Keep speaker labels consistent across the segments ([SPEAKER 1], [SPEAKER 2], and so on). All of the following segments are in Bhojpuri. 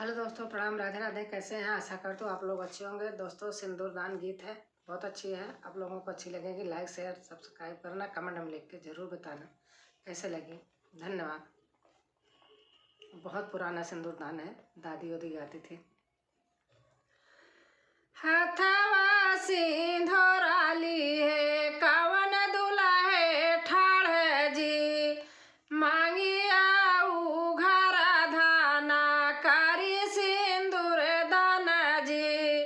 [SPEAKER 1] हेलो दोस्तों, प्रणाम, राधे राधे। कैसे हैं? आशा करता हूँ आप लोग अच्छे होंगे। दोस्तों, सिंदूरदान गीत है, बहुत अच्छी है। आप लोगों को अच्छी लगेगी। लाइक शेयर सब्सक्राइब करना, कमेंट में लिख के ज़रूर बताना कैसे लगी। धन्यवाद। बहुत पुराना सिंदूरदान है, दादी वादी गाती थी। हथवा सिंधोराली है, कवन दुल्हे ठाड़ जी, मांगी आऊ घरा धाना, कारी सिंदूर दान जी।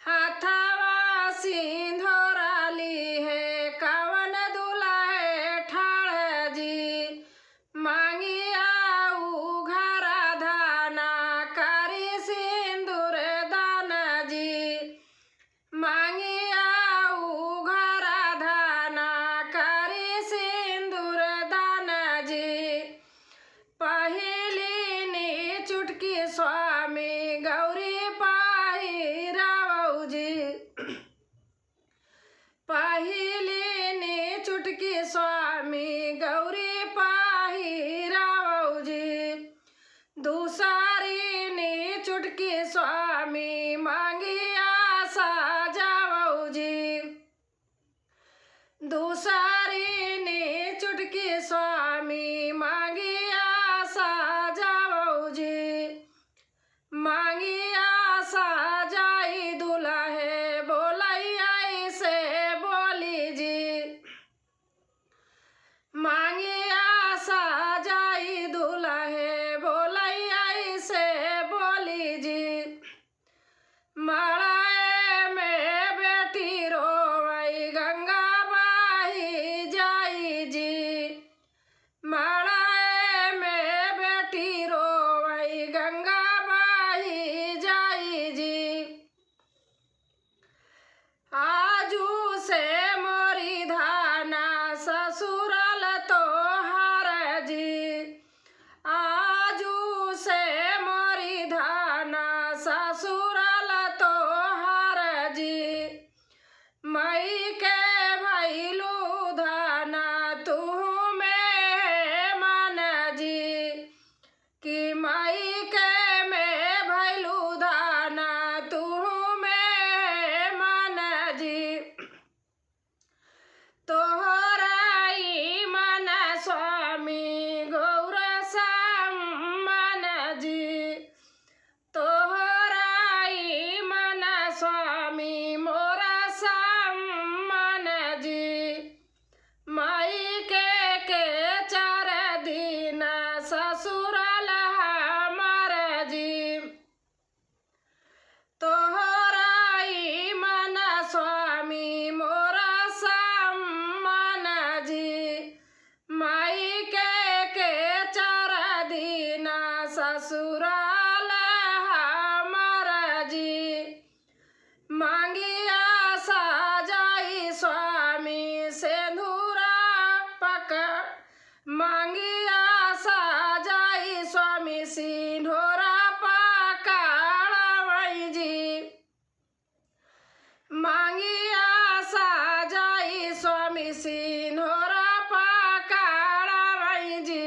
[SPEAKER 1] हथवा सिंधोराली है, कवन दुल्हे ठाड़ जी, मांगी आऊ घरा धाना, कारी सिंदूर दान जी। मांगी आऊ घरा धाना, कारी सिंदूर दान जी। पहिली नी चुटकी स्वामी गौरी पाही रावऊ जी, पहिली नी चुटकी स्वामी गौरी पाही रावऊ जी। दूसरी नी चुटकी स्वामी मांगी आशा जावऊ जी। दूसरी नी चुटकी स्वामी मांगी आशा जावऊ जी। मांगी आशा जाई दुल्हे बोलैया से बोली जी। मांगी आशा जाई दुल्हे बोलैया से बोली जी। मड़ाए में बेटी रोवई गंगा बही जाई जी। मड़ाए में बेटी रोवई गंगा बही जाई जी। आजू से मोरी धाना ससुराल तोहार जी। आजू से मोरी धाना ससुराल तोहार जी। मई के भैलू धाना तू में मन जी, कि मई के में भैलू धाना तू में मन जी। तोहराई मन स्वामी गौर सम्मान जी। तोहराई मन स्वामी मोरा सम्मान जी। मई के चार दिन ससुराल हमार जी। तोहराई मन स्वामी मोरा सम्मान जी। मई के चार दिन ससुराल हमार जी। मांगी आशा जाई स्वामी सिंदूरा पकड़, मांगी आशा जाई स्वामी सिंदूरा पकड़वई जी। मांगी आशा जाई स्वामी सिंदूरा पकड़वई जी।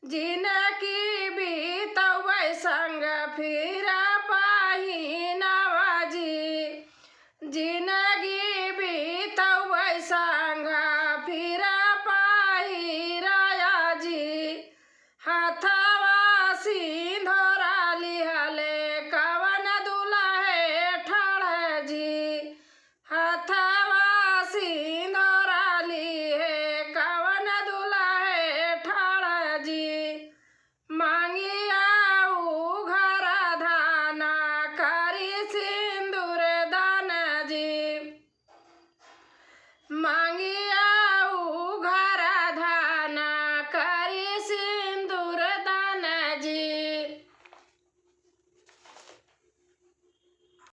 [SPEAKER 1] जिनकी बीतवै संग फिर पाहिनवा जी। जिनगी बीतवै संग फिर पाहिराया जी। हथवा सिंधोराली हले कवन दुल्हे ठाड़ जी। हथवा